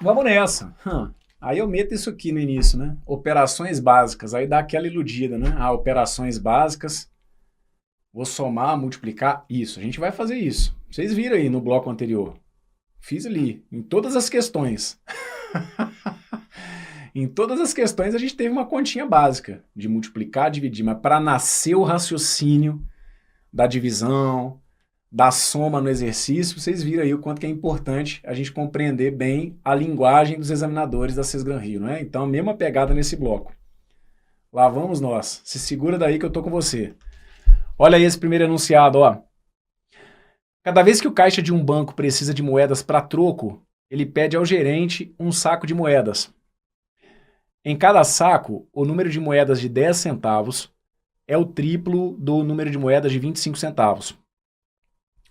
Vamos nessa. Aí eu meto isso aqui no início, né? Operações básicas. Aí dá aquela iludida, né? Ah, operações básicas. Vou somar, multiplicar. Isso, a gente vai fazer isso. Vocês viram aí no bloco anterior. Fiz ali, em todas as questões. Em todas as questões a gente teve uma continha básica de multiplicar, dividir, mas para nascer o raciocínio da divisão, da soma no exercício, vocês viram aí o quanto que é importante a gente compreender bem a linguagem dos examinadores da Sesgran Rio, não é? Então, a mesma pegada nesse bloco. Lá vamos nós. Se segura daí que eu tô com você. Olha aí esse primeiro enunciado, ó. Cada vez que o caixa de um banco precisa de moedas para troco, ele pede ao gerente um saco de moedas. Em cada saco, o número de moedas de 10 centavos é o triplo do número de moedas de 25 centavos.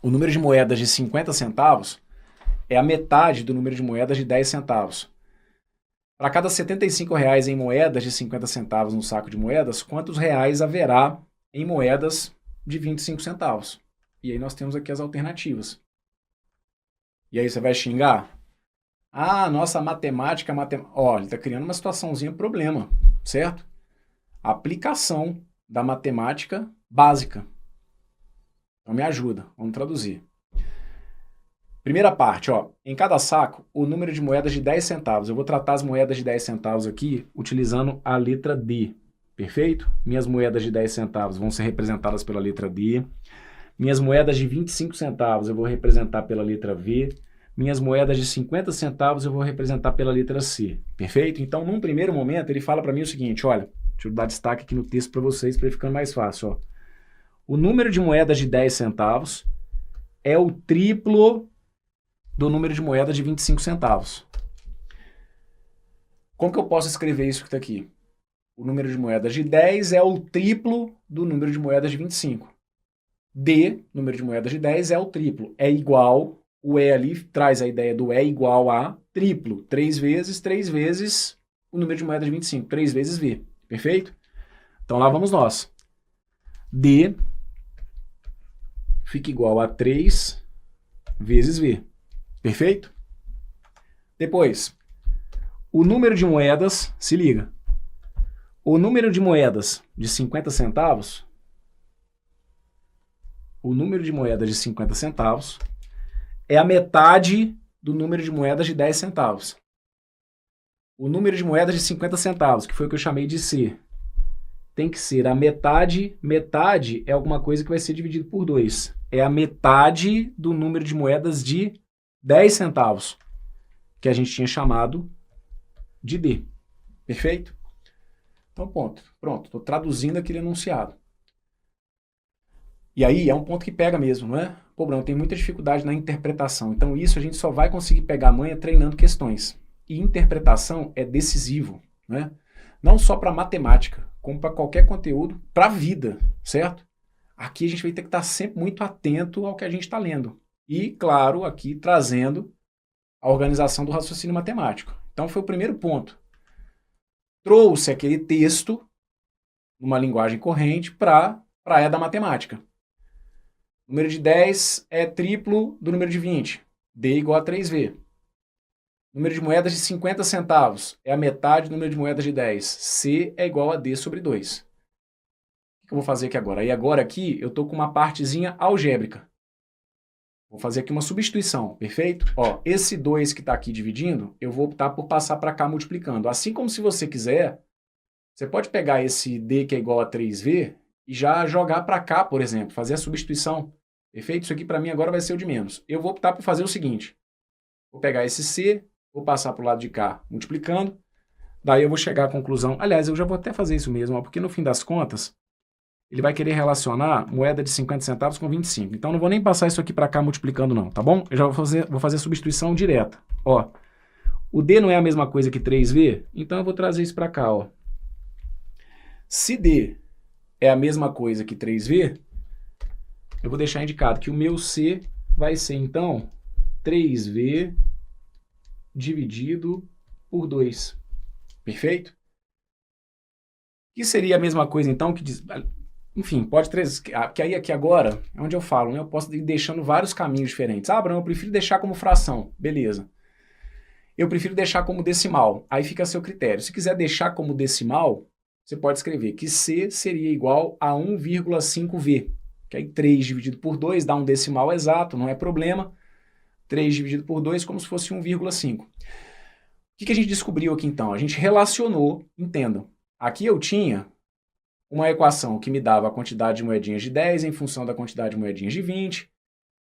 O número de moedas de 50 centavos é a metade do número de moedas de 10 centavos. Para cada R$ 75 em moedas de 50 centavos no saco de moedas, quantos reais haverá em moedas de 25 centavos? E aí nós temos aqui as alternativas. E aí você vai xingar? Ah, nossa matemática... Ó, ele está criando uma situaçãozinha problema, certo? Aplicação da matemática básica. Então me ajuda, vamos traduzir. Primeira parte, ó, em cada saco, o número de moedas de 10 centavos. Eu vou tratar as moedas de 10 centavos aqui utilizando a letra D, perfeito? Minhas moedas de 10 centavos vão ser representadas pela letra D. Minhas moedas de 25 centavos eu vou representar pela letra V. Minhas moedas de 50 centavos eu vou representar pela letra C, perfeito? Então, num primeiro momento, ele fala para mim o seguinte, olha, deixa eu dar destaque aqui no texto para vocês, para ele ficar mais fácil, ó. O número de moedas de 10 centavos é o triplo do número de moedas de 25 centavos. Como que eu posso escrever isso que está aqui? O número de moedas de 10 é o triplo do número de moedas de 25. D, número de moedas de 10, é o triplo. É igual, o E ali traz a ideia do E igual a triplo. 3 vezes o número de moedas de 25. 3 vezes V. Perfeito? Então lá vamos nós. D fica igual a 3 vezes V. Perfeito? Depois, o número de moedas, se liga. O número de moedas de 50 centavos, é a metade do número de moedas de 10 centavos. O número de moedas de 50 centavos, que foi o que eu chamei de C, tem que ser a metade. Metade é alguma coisa que vai ser dividido por 2. É a metade do número de moedas de 10 centavos, que a gente tinha chamado de D. Perfeito? Então, ponto. Pronto, estou traduzindo aquele enunciado. E aí é um ponto que pega mesmo, não é? Pô, Bruno, tem muita dificuldade na interpretação. Então, isso a gente só vai conseguir pegar a manha treinando questões. E interpretação é decisivo, né? Não só para matemática, como para qualquer conteúdo, para a vida, certo? Aqui a gente vai ter que estar sempre muito atento ao que a gente está lendo. E, claro, aqui trazendo a organização do raciocínio matemático. Então, foi o primeiro ponto. Trouxe aquele texto, numa linguagem corrente, para a área da matemática. O número de 10 é triplo do número de 20. D igual a 3V. O número de moedas de 50 centavos é a metade do número de moedas de 10. C é igual a D sobre 2. O que eu vou fazer aqui agora? E agora aqui eu estou com uma partezinha algébrica. Vou fazer aqui uma substituição, perfeito? Ó, esse 2 que está aqui dividindo, eu vou optar por passar para cá multiplicando. Assim como se você quiser, você pode pegar esse D que é igual a 3V e já jogar para cá, por exemplo, fazer a substituição. Perfeito? Isso aqui para mim agora vai ser o de menos. Eu vou optar por fazer o seguinte. Vou pegar esse C, vou passar para o lado de cá multiplicando. Daí eu vou chegar à conclusão. Aliás, eu já vou até fazer isso mesmo, ó, porque no fim das contas, ele vai querer relacionar moeda de 50 centavos com 25. Então, não vou nem passar isso aqui para cá multiplicando não, tá bom? Eu já vou fazer a substituição direta. Ó, o D não é a mesma coisa que 3V? Então, eu vou trazer isso para cá, ó. Se D é a mesma coisa que 3V, eu vou deixar indicado que o meu C vai ser, então, 3V dividido por 2. Perfeito? Que seria a mesma coisa, então, que diz... Enfim, pode trazer... Porque aí aqui agora é onde eu falo, né? Eu posso ir deixando vários caminhos diferentes. Ah, Bruno, eu prefiro deixar como fração. Beleza. Eu prefiro deixar como decimal, aí fica a seu critério. Se quiser deixar como decimal, você pode escrever que C seria igual a 1,5V, que aí 3 dividido por 2 dá um decimal exato, não é problema. 3 dividido por 2 como se fosse 1,5. O que a gente descobriu aqui então? A gente relacionou, entendam, aqui eu tinha uma equação que me dava a quantidade de moedinhas de 10 em função da quantidade de moedinhas de 20,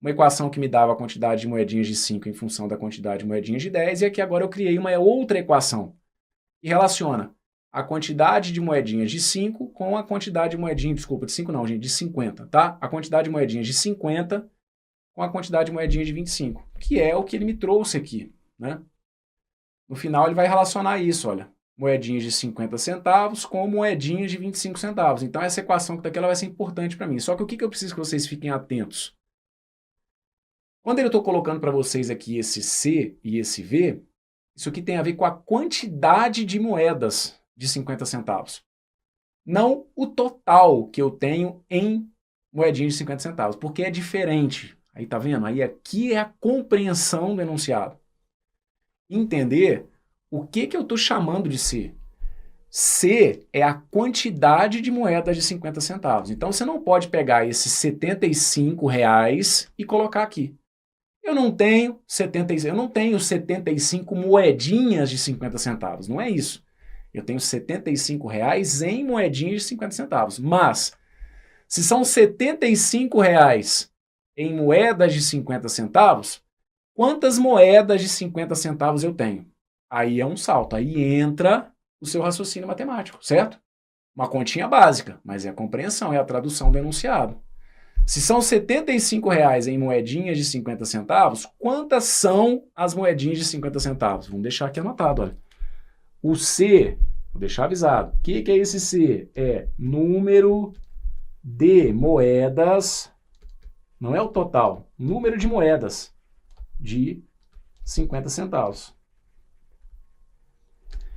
uma equação que me dava a quantidade de moedinhas de 5 em função da quantidade de moedinhas de 10, e aqui agora eu criei uma outra equação que relaciona a quantidade de moedinhas de 5 com a quantidade de moedinhas, desculpa, de 5 não, gente, de 50, tá? A quantidade de moedinhas de 50 com a quantidade de moedinhas de 25, que é o que ele me trouxe aqui, né? No final ele vai relacionar isso, olha, moedinhas de 50 centavos com moedinhas de 25 centavos. Então essa equação que está aqui ela vai ser importante para mim. Só que o que eu preciso que vocês fiquem atentos? Quando eu estou colocando para vocês aqui esse C e esse V, isso aqui tem a ver com a quantidade de moedas de 50 centavos. Não o total que eu tenho em moedinhas de 50 centavos, porque é diferente. Aí tá vendo? Aí aqui é a compreensão do enunciado. Entender o que eu estou chamando de C. C é a quantidade de moedas de 50 centavos. Então você não pode pegar esses R$75 e colocar aqui. Eu não tenho 75 moedinhas de 50 centavos. Não é isso. Eu tenho R$75 em moedinhas de 50 centavos. Mas, se são R$75 em moedas de 50 centavos, quantas moedas de 50 centavos eu tenho? Aí é um salto. Aí entra o seu raciocínio matemático, certo? Uma continha básica, mas é a compreensão, é a tradução do enunciado. Se são R$75 em moedinhas de 50 centavos, quantas são as moedinhas de 50 centavos? Vamos deixar aqui anotado, olha. O C, vou deixar avisado. O que é esse C? É número de moedas, não é o total, número de moedas de 50 centavos.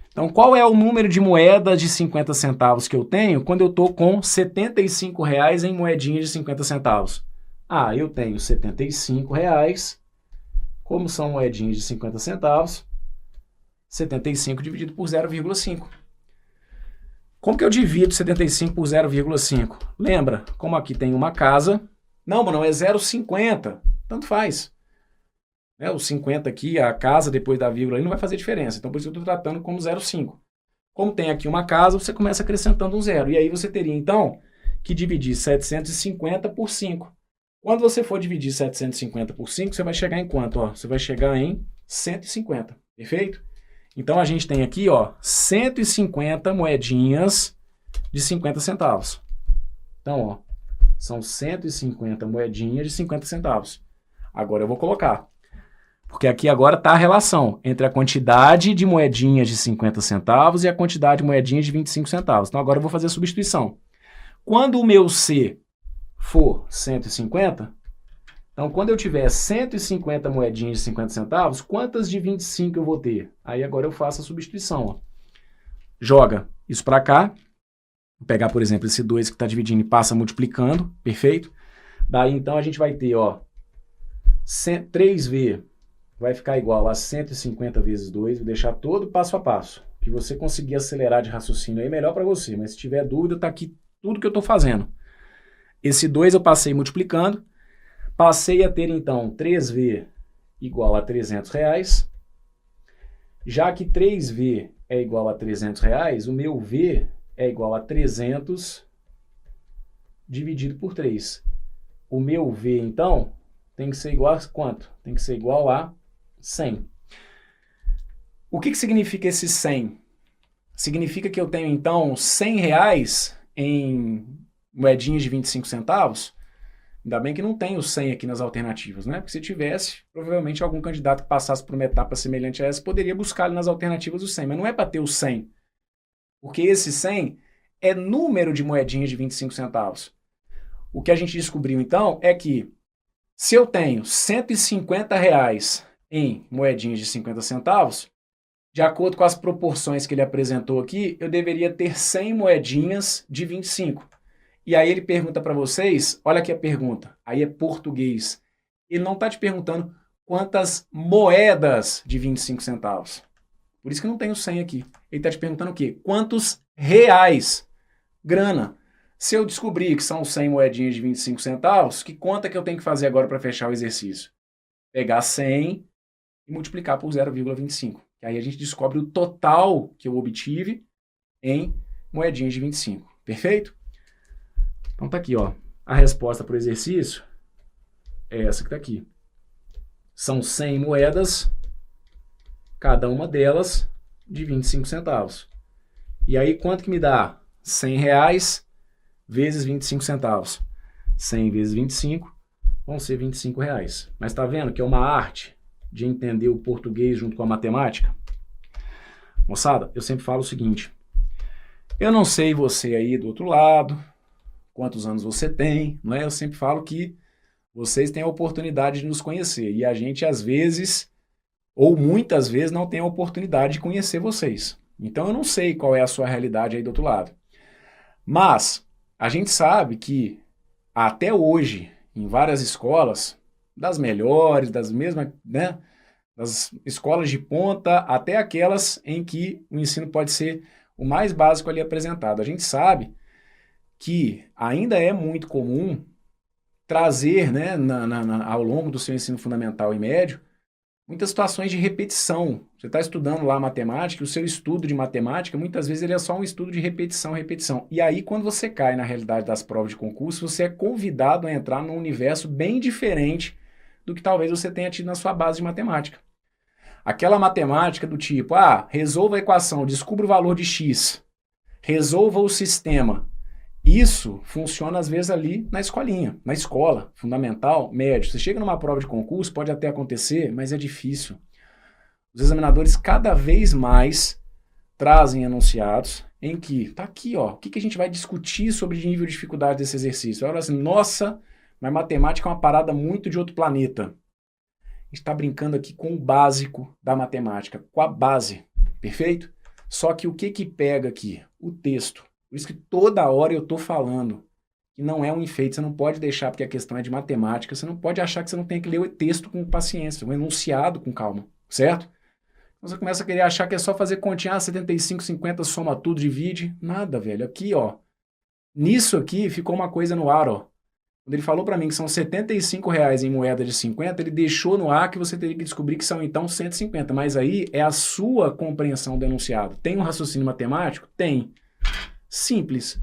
Então, qual é o número de moedas de 50 centavos que eu tenho quando eu estou com R$75 em moedinhas de 50 centavos? Ah, eu tenho R$75, como são moedinhas de 50 centavos, 75 dividido por 0,5. Como que eu divido 75 por 0,5? Lembra, como aqui tem uma casa, não, é 0,50, tanto faz. O 50 aqui, a casa depois da vírgula aí não vai fazer diferença. Então, por isso eu estou tratando como 0,5. Como tem aqui uma casa, você começa acrescentando um zero. E aí você teria, então, que dividir 750 por 5. Quando você for dividir 750 por 5, você vai chegar em quanto? Ó, você vai chegar em 150. Perfeito? Então, a gente tem aqui, ó, 150 moedinhas de 50 centavos. Então, ó, são 150 moedinhas de 50 centavos. Agora eu vou colocar. Porque aqui agora está a relação entre a quantidade de moedinhas de 50 centavos e a quantidade de moedinhas de 25 centavos. Então agora eu vou fazer a substituição. Quando o meu C for 150, então quando eu tiver 150 moedinhas de 50 centavos, quantas de 25 eu vou ter? Aí agora eu faço a substituição. Ó. Joga isso para cá. Vou pegar, por exemplo, esse 2 que está dividindo e passa multiplicando. Perfeito? Daí então a gente vai ter, ó, 3V vai ficar igual a 150 vezes 2, vou deixar todo passo a passo. Que você conseguir acelerar de raciocínio aí, melhor para você. Mas se tiver dúvida, está aqui tudo que eu estou fazendo. Esse 2 eu passei multiplicando. Passei a ter, então, 3V igual a R$300. Já que 3V é igual a R$300, o meu V é igual a 300 dividido por 3. O meu V, então, tem que ser igual a quanto? Tem que ser igual a 100. O que significa esse 100? Significa que eu tenho, então, R$100 em moedinhas de 25 centavos? Ainda bem que não tem o 100 aqui nas alternativas, né? Porque se tivesse, provavelmente algum candidato que passasse por uma etapa semelhante a essa poderia buscar ali nas alternativas o 100, mas não é para ter o 100. Porque esse 100 é número de moedinhas de 25 centavos. O que a gente descobriu, então, é que se eu tenho R$150 em moedinhas de 50 centavos, de acordo com as proporções que ele apresentou aqui, eu deveria ter 100 moedinhas de 25. E aí ele pergunta para vocês, olha aqui a pergunta, aí é português. Ele não está te perguntando quantas moedas de 25 centavos. Por isso que não tem o 100 aqui. Ele está te perguntando o quê? Quantos reais? Grana. Se eu descobrir que são 100 moedinhas de 25 centavos, que conta que eu tenho que fazer agora para fechar o exercício? Pegar 100 e multiplicar por 0,25. Aí a gente descobre o total que eu obtive em moedinhas de 25. Perfeito? Então tá aqui, ó. A resposta para o exercício é essa que tá aqui. São 100 moedas, cada uma delas de 25 centavos. E aí quanto que me dá? 100 reais vezes 25 centavos. 100 vezes 25 vão ser 25 reais. Mas tá vendo que é uma arte de entender o português junto com a matemática? Moçada, eu sempre falo o seguinte. Eu não sei você aí do outro lado, quantos anos você tem, não é? Eu sempre falo que vocês têm a oportunidade de nos conhecer. E a gente, às vezes, ou muitas vezes, não tem a oportunidade de conhecer vocês. Então, eu não sei qual é a sua realidade aí do outro lado. Mas, a gente sabe que, até hoje, em várias escolas, das melhores, das mesmas, né? Das escolas de ponta, até aquelas em que o ensino pode ser o mais básico ali apresentado. A gente sabe que ainda é muito comum trazer, né, ao longo do seu ensino fundamental e médio, muitas situações de repetição. Você está estudando lá matemática, e o seu estudo de matemática, muitas vezes ele é só um estudo de repetição, repetição. E aí, quando você cai na realidade das provas de concurso, você é convidado a entrar num universo bem diferente do que talvez você tenha tido na sua base de matemática. Aquela matemática do tipo, resolva a equação, descubra o valor de x, resolva o sistema. Isso funciona às vezes ali na escolinha, na escola, fundamental, médio. Você chega numa prova de concurso, pode até acontecer, mas é difícil. Os examinadores cada vez mais trazem enunciados em que, tá aqui, ó, o que a gente vai discutir sobre nível de dificuldade desse exercício? Agora assim, nossa, mas matemática é uma parada muito de outro planeta. A gente está brincando aqui com o básico da matemática, com a base, perfeito? Só que o que pega aqui? O texto. Por isso que toda hora eu estou falando que não é um enfeite, você não pode deixar porque a questão é de matemática, você não pode achar que você não tem que ler o texto com paciência, o enunciado com calma, certo? Então você começa a querer achar que é só fazer continha, 75, 50, soma tudo, divide. Nada, velho. Aqui, ó, nisso aqui ficou uma coisa no ar, ó. Quando ele falou para mim que são R$75 em moeda de 50, ele deixou no ar que você teria que descobrir que são então 150, mas aí é a sua compreensão do enunciado. Tem um raciocínio matemático? Tem. Simples,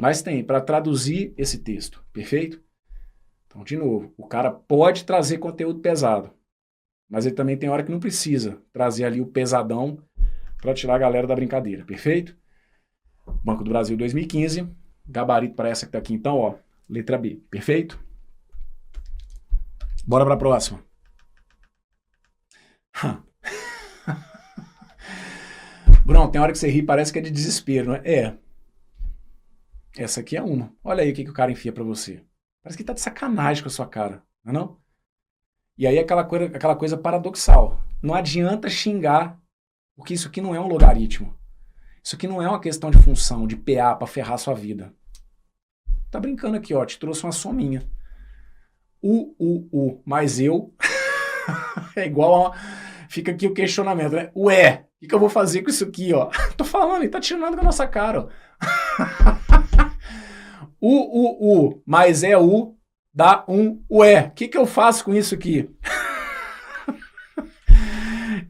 mas tem, para traduzir esse texto, perfeito? Então, de novo, o cara pode trazer conteúdo pesado, mas ele também tem hora que não precisa trazer ali o pesadão para tirar a galera da brincadeira, perfeito? Banco do Brasil 2015, gabarito para essa que tá aqui então, ó, letra B, perfeito? Bora para a próxima. Bruno, tem hora que você ri, parece que é de desespero, não é? É. Essa aqui é uma. Olha aí o que o cara enfia pra você. Parece que tá de sacanagem com a sua cara, não é não? E aí aquela coisa paradoxal. Não adianta xingar, porque isso aqui não é um logaritmo. Isso aqui não é uma questão de função, de PA pra ferrar a sua vida. Tá brincando aqui, ó, te trouxe uma sominha. Mas eu... é igual a... Fica aqui o questionamento, né? Ué, o que eu vou fazer com isso aqui, ó? Tô falando, ele tá tirando da nossa cara, ó. Mas é dá um ué. O que eu faço com isso aqui?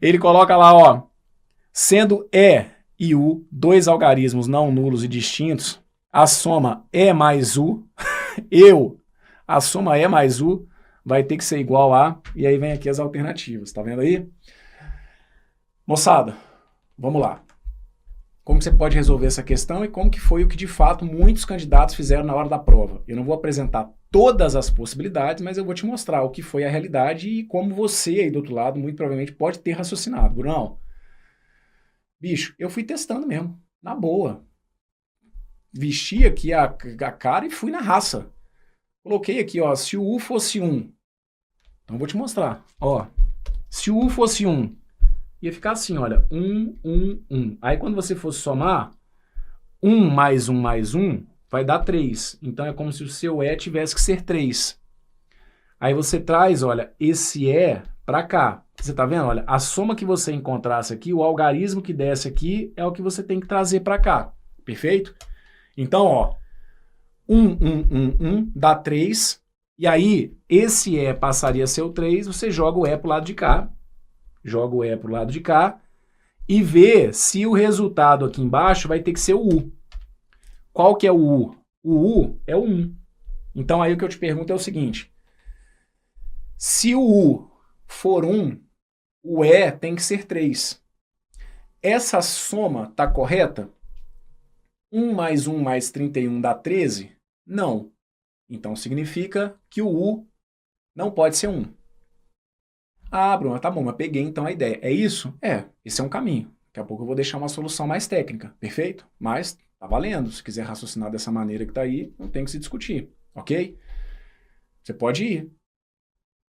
Ele coloca lá, ó, sendo E e U dois algarismos não nulos e distintos, a soma E mais U, a soma E mais U vai ter que ser igual a, e aí vem aqui as alternativas, tá vendo aí? Moçada, vamos lá. Como que você pode resolver essa questão e como que foi o que de fato muitos candidatos fizeram na hora da prova. Eu não vou apresentar todas as possibilidades, mas eu vou te mostrar o que foi a realidade e como você aí do outro lado muito provavelmente pode ter raciocinado. Brunão, bicho, eu fui testando mesmo, na boa. Vesti aqui a cara e fui na raça. Coloquei aqui, ó, se o U fosse 1. Então eu vou te mostrar, ó. Se o U fosse 1, ia ficar assim, olha, 1, 1, 1. Aí quando você fosse somar, 1 mais 1 mais 1 vai dar 3. Então é como se o seu E tivesse que ser 3. Aí você traz, olha, esse E para cá. Você tá vendo? Olha, a soma que você encontrasse aqui, o algarismo que desce aqui é o que você tem que trazer para cá. Perfeito? Então, ó, 1 dá 3. E aí, esse E passaria a ser o 3, você joga o E pro lado de cá. Joga o E pro lado de cá. E vê se o resultado aqui embaixo vai ter que ser o U. Qual que é o U? O U é o 1. Então aí o que eu te pergunto é o seguinte. Se o U for 1, o E tem que ser 3. Essa soma está correta? 1 mais 1 mais 31 dá 13? Não. Então significa que o U não pode ser 1. Ah, Bruno, tá bom, mas peguei então a ideia. É isso? É, esse é um caminho. Daqui a pouco eu vou deixar uma solução mais técnica, perfeito? Mas tá valendo. Se quiser raciocinar dessa maneira que tá aí, não tem que se discutir, ok? Você pode ir.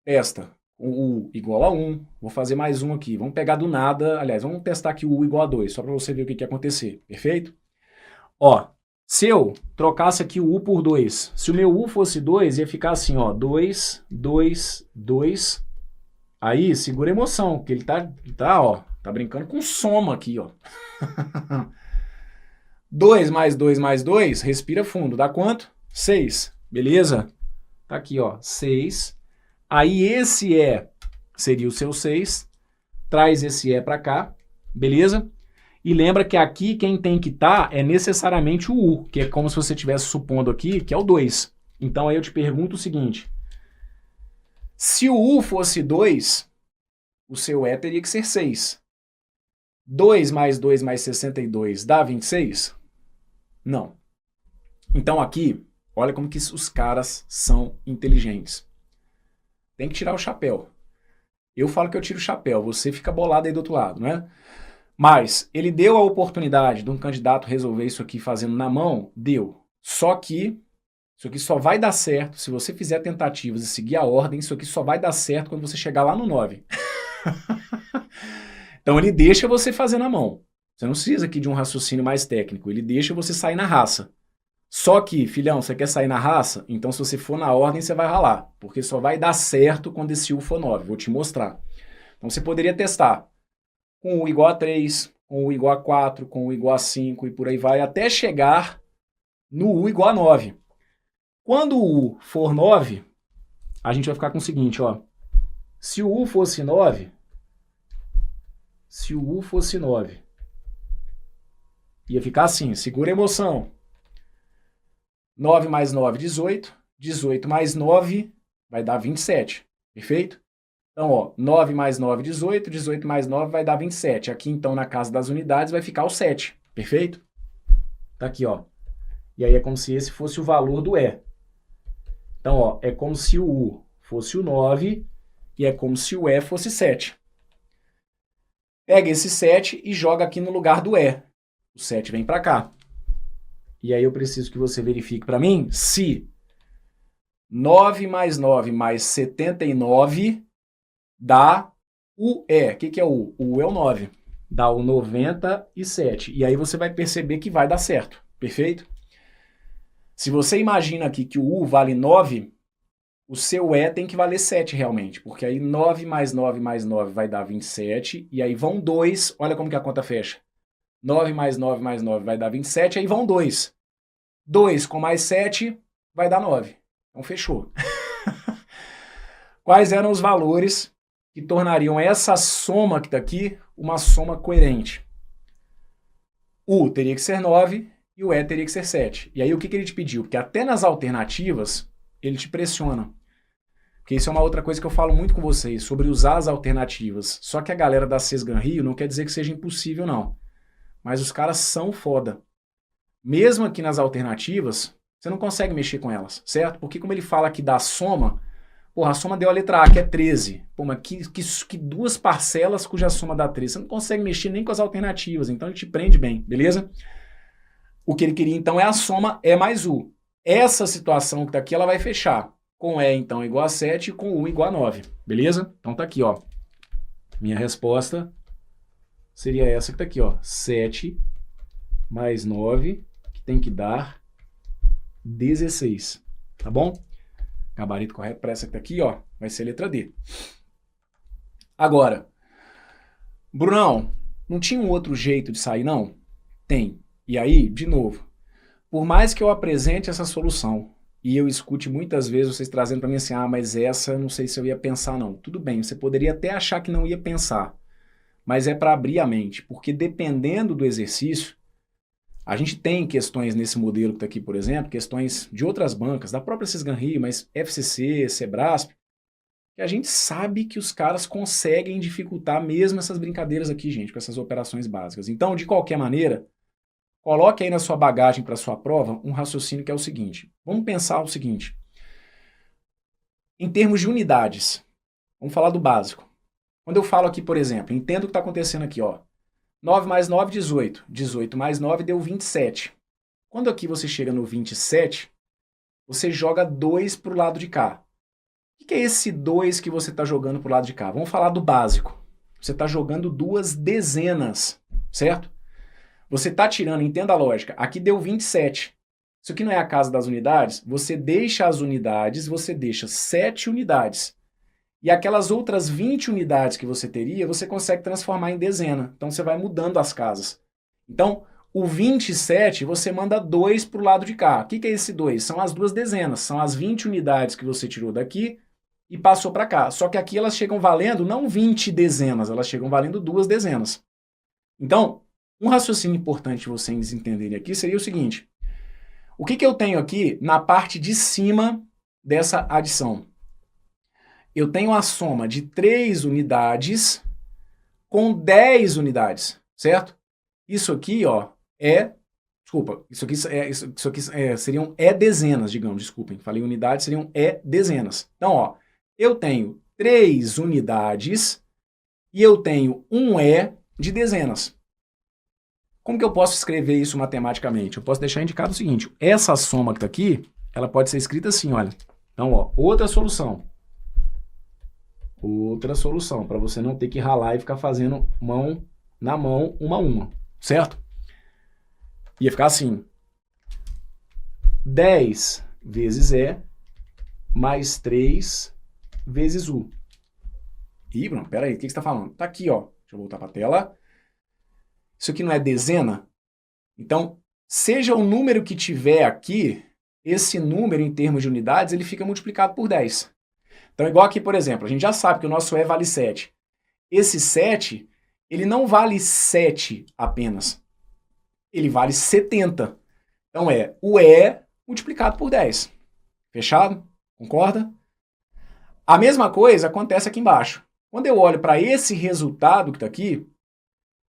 Testa. O U igual a 1. Vou fazer mais um aqui. Vamos pegar do nada. Aliás, vamos testar aqui o U igual a 2, só para você ver o que ia acontecer, perfeito? Ó, se eu trocasse aqui o U por 2, se o meu U fosse 2, ia ficar assim, ó, 2, 2, 2. Aí, segura a emoção, porque ele tá brincando com soma aqui, ó. 2 mais 2 mais 2, respira fundo, dá quanto? 6, beleza? Tá aqui, ó, 6. Aí esse E seria o seu 6, traz esse E para cá, beleza? E lembra que aqui quem tem que estar é necessariamente o U, que é como se você estivesse supondo aqui que é o 2. Então aí eu te pergunto o seguinte, se o U fosse 2, o seu E teria que ser 6. 2 mais 2 mais 62 dá 26? Não. Então aqui, olha como que os caras são inteligentes. Tem que tirar o chapéu. Eu falo que eu tiro o chapéu, você fica bolado aí do outro lado, né? Mas ele deu a oportunidade de um candidato resolver isso aqui fazendo na mão? Deu. Só que isso aqui só vai dar certo se você fizer tentativas e seguir a ordem, isso aqui só vai dar certo quando você chegar lá no 9. Então ele deixa você fazer na mão. Você não precisa aqui de um raciocínio mais técnico, ele deixa você sair na raça. Só que, filhão, você quer sair na raça? Então se você for na ordem, você vai ralar, porque só vai dar certo quando esse U for 9. Vou te mostrar. Então você poderia testar com U igual a 3, com U igual a 4, com U igual a 5 e por aí vai, até chegar no U igual a 9. Quando o U for 9, a gente vai ficar com o seguinte, ó. Se o U fosse 9, ia ficar assim, segura a emoção. 9 mais 9, 18. 18 mais 9 vai dar 27, perfeito? Então, ó, 9 mais 9, 18. 18 mais 9 vai dar 27. Aqui, então, na casa das unidades, vai ficar o 7, perfeito? Tá aqui, ó. E aí é como se esse fosse o valor do E. Então, ó, é como se o U fosse o 9 e é como se o E fosse 7. Pega esse 7 e joga aqui no lugar do E. O 7 vem para cá. E aí eu preciso que você verifique para mim se 9 mais 9 mais 79 dá o E. O que é o U? O U é o 9. Dá o 97. E aí você vai perceber que vai dar certo. Perfeito? Se você imagina aqui que o U vale 9, o seu E tem que valer 7 realmente. Porque aí 9 mais 9 mais 9 vai dar 27. E aí vão 2. Olha como que a conta fecha. 9 mais 9 mais 9 vai dar 27, aí vão 2. 2 com mais 7 vai dar 9. Então fechou. Quais eram os valores que tornariam essa soma que está aqui uma soma coerente? U teria que ser 9 e o E teria que ser 7. E aí o que ele te pediu? Porque até nas alternativas ele te pressiona. Porque isso é uma outra coisa que eu falo muito com vocês, sobre usar as alternativas. Só que a galera da Sesgan Rio não quer dizer que seja impossível, não. Mas os caras são foda. Mesmo aqui nas alternativas, você não consegue mexer com elas, certo? Porque como ele fala aqui da soma, porra, a soma deu a letra A, que é 13. Pô, mas que duas parcelas cuja soma dá 13. Você não consegue mexer nem com as alternativas, então ele te prende bem, beleza? O que ele queria, então, é a soma E mais U. Essa situação que tá aqui, ela vai fechar com E, então, igual a 7 e com U igual a 9, beleza? Então tá aqui, ó. Minha resposta seria essa que tá aqui, ó. 7 mais 9, que tem que dar 16, tá bom? Gabarito correto para essa que tá aqui, ó, vai ser a letra D. Agora, Brunão, não tinha um outro jeito de sair, não? Tem. E aí, de novo, por mais que eu apresente essa solução e eu escute muitas vezes vocês trazendo para mim assim, mas essa eu não sei se eu ia pensar não. Tudo bem, você poderia até achar que não ia pensar, mas é para abrir a mente, porque dependendo do exercício, a gente tem questões nesse modelo que está aqui, por exemplo, questões de outras bancas, da própria Sysgan Rio, mas FCC, Sebrasp, que a gente sabe que os caras conseguem dificultar mesmo essas brincadeiras aqui, gente, com essas operações básicas. Então, de qualquer maneira, coloque aí na sua bagagem para sua prova um raciocínio que é o seguinte. Vamos pensar o seguinte. Em termos de unidades, vamos falar do básico. Quando eu falo aqui, por exemplo, entendo o que está acontecendo aqui, ó. 9 mais 9, 18. 18 mais 9 deu 27. Quando aqui você chega no 27, você joga 2 para o lado de cá. O que é esse 2 que você está jogando para o lado de cá? Vamos falar do básico. Você está jogando 2 dezenas, certo? Você está tirando, entenda a lógica, aqui deu 27. Isso aqui não é a casa das unidades? Você deixa as unidades, você deixa 7 unidades. E aquelas outras 20 unidades que você teria, você consegue transformar em dezena. Então você vai mudando as casas. Então, o 27, você manda 2 para o lado de cá. O que é esse 2? São as 2 dezenas. São as 20 unidades que você tirou daqui e passou para cá. Só que aqui elas chegam valendo não 20 dezenas, elas chegam valendo 2 dezenas. Então, um raciocínio importante de vocês entenderem aqui seria o seguinte. O que eu tenho aqui na parte de cima dessa adição? Eu tenho a soma de 3 unidades com 10 unidades, certo? Isso aqui, ó, desculpa, isso aqui seriam dezenas, digamos, desculpem, falei unidades, seriam dezenas. Então, ó, eu tenho 3 unidades e eu tenho um de dezenas. Como que eu posso escrever isso matematicamente? Eu posso deixar indicado o seguinte, essa soma que está aqui, ela pode ser escrita assim, olha. Então, ó, outra solução, para você não ter que ralar e ficar fazendo mão na mão, uma a uma, certo? Ia ficar assim, 10 vezes mais 3 vezes U. Ih, Bruno, peraí, o que você está falando? Tá aqui, ó, deixa eu voltar para a tela. Isso aqui não é dezena? Então, seja o número que tiver aqui, esse número em termos de unidades, ele fica multiplicado por 10. Então, igual aqui, por exemplo, a gente já sabe que o nosso vale 7. Esse 7, ele não vale 7 apenas. Ele vale 70. Então, o multiplicado por 10. Fechado? Concorda? A mesma coisa acontece aqui embaixo. Quando eu olho para esse resultado que está aqui,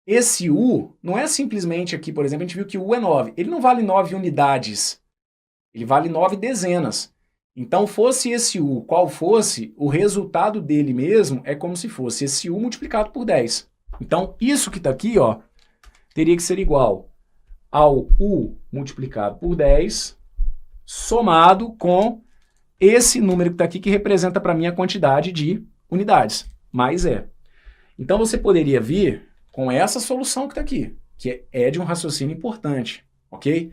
esse U não é simplesmente aqui, por exemplo, a gente viu que o U é 9. Ele não vale 9 unidades. Ele vale 9 dezenas. Então, fosse esse U qual fosse, o resultado dele mesmo é como se fosse esse U multiplicado por 10. Então, isso que está aqui, ó, teria que ser igual ao U multiplicado por 10, somado com esse número que está aqui, que representa para mim a quantidade de unidades, mais Então, você poderia vir com essa solução que está aqui, que é de um raciocínio importante, ok?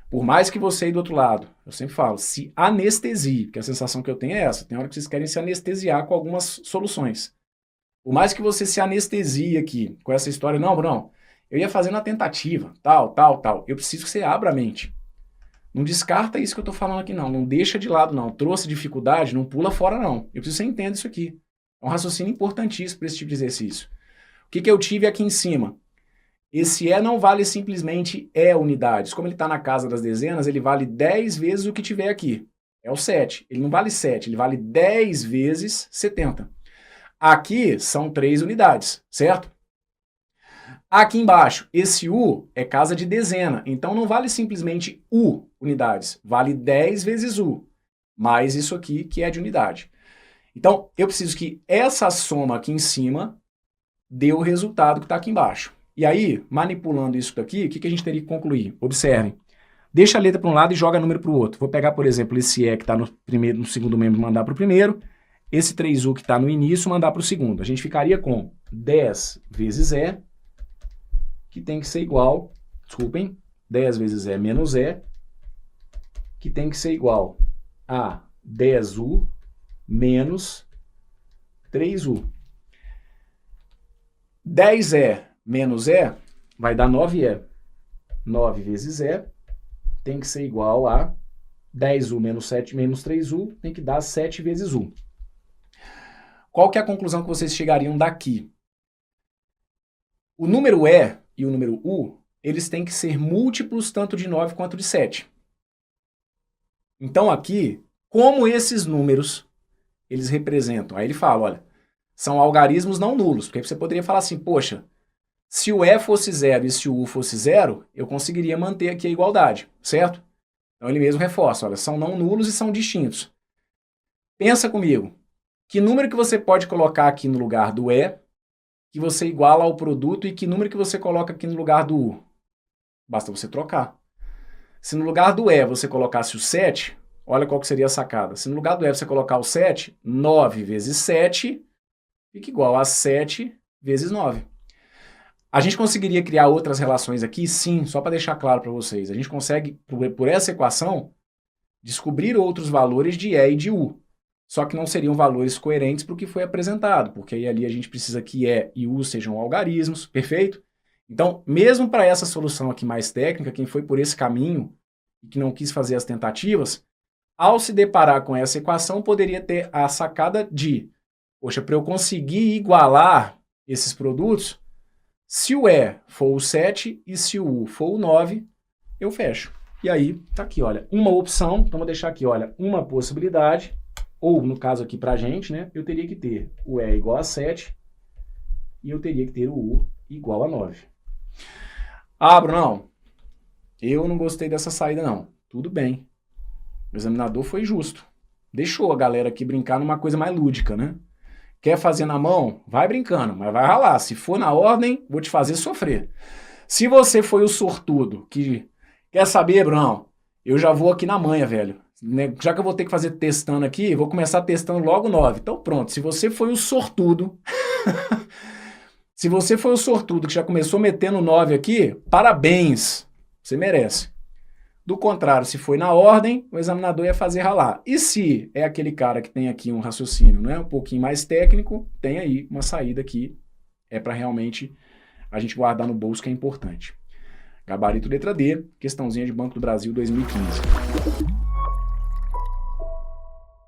Por mais que você aí do outro lado, eu sempre falo, se anestesie, porque a sensação que eu tenho é essa, tem hora que vocês querem se anestesiar com algumas soluções. Por mais que você se anestesie aqui com essa história, não, Bruno, eu ia fazendo a tentativa, tal, eu preciso que você abra a mente. Não descarta isso que eu estou falando aqui não, não deixa de lado não, trouxe dificuldade, não pula fora não, eu preciso que você entenda isso aqui. É um raciocínio importantíssimo para esse tipo de exercício. O que eu tive aqui em cima? Esse não vale simplesmente unidades. Como ele está na casa das dezenas, ele vale 10 vezes o que tiver aqui. É o 7. Ele não vale 7, ele vale 10 vezes 70. Aqui são 3 unidades, certo? Aqui embaixo, esse U é casa de dezena, então não vale simplesmente U unidades, vale 10 vezes U, mais isso aqui que é de unidade. Então, eu preciso que essa soma aqui em cima dê o resultado que está aqui embaixo. E aí, manipulando isso daqui, o que a gente teria que concluir? Observem. Deixa a letra para um lado e joga número para o outro. Vou pegar, por exemplo, esse que está no segundo membro e mandar para o primeiro. Esse 3U que está no início, mandar para o segundo. A gente ficaria com 10 vezes que tem que ser igual, 10 vezes menos que tem que ser igual a 10U menos 3U. 10E menos E vai dar 9E. 9 vezes E tem que ser igual a 10U menos 7 menos 3U, tem que dar 7 vezes U. Qual que é a conclusão que vocês chegariam daqui? O número E e o número U, eles têm que ser múltiplos tanto de 9 quanto de 7. Então aqui, como esses números, eles representam? Aí ele fala, olha, são algarismos não nulos, porque você poderia falar assim, poxa, se o E fosse 0 e se o U fosse 0, eu conseguiria manter aqui a igualdade, certo? Então ele mesmo reforça, olha, são não nulos e são distintos. Pensa comigo, que número que você pode colocar aqui no lugar do E, que você iguala ao produto, e que número que você coloca aqui no lugar do U? Basta você trocar. Se no lugar do E você colocasse o 7, olha qual que seria a sacada. Se no lugar do E você colocar o 7, 9 vezes 7 fica igual a 7 vezes 9. A gente conseguiria criar outras relações aqui? Sim, só para deixar claro para vocês. A gente consegue, por essa equação, descobrir outros valores de E e de U. Só que não seriam valores coerentes para o que foi apresentado, porque aí ali a gente precisa que E e U sejam algarismos, perfeito? Então, mesmo para essa solução aqui mais técnica, quem foi por esse caminho e que não quis fazer as tentativas, ao se deparar com essa equação, poderia ter a sacada de, poxa, para eu conseguir igualar esses produtos, se o E for o 7 e se o U for o 9, eu fecho. E aí, tá aqui, olha, uma opção, então vou deixar aqui, olha, uma possibilidade, ou no caso aqui pra gente, né, eu teria que ter o E igual a 7 e eu teria que ter o U igual a 9. Ah, Brunão, eu não gostei dessa saída não. Tudo bem. O examinador foi justo. Deixou a galera aqui brincar numa coisa mais lúdica, né? Quer fazer na mão? Vai brincando, mas vai ralar. Se for na ordem, vou te fazer sofrer. Se você foi o sortudo que quer saber, Brunão, eu já vou aqui na manha, velho. Já que eu vou ter que fazer testando aqui, vou começar testando logo 9. Então pronto, se você foi o sortudo... Se você foi o sortudo que já começou metendo 9 aqui, parabéns, você merece. Do contrário, se foi na ordem, o examinador ia fazer ralar. E se é aquele cara que tem aqui um raciocínio, né, um pouquinho mais técnico, tem aí uma saída que é para realmente a gente guardar no bolso, que é importante. Gabarito letra D, questãozinha de Banco do Brasil 2015.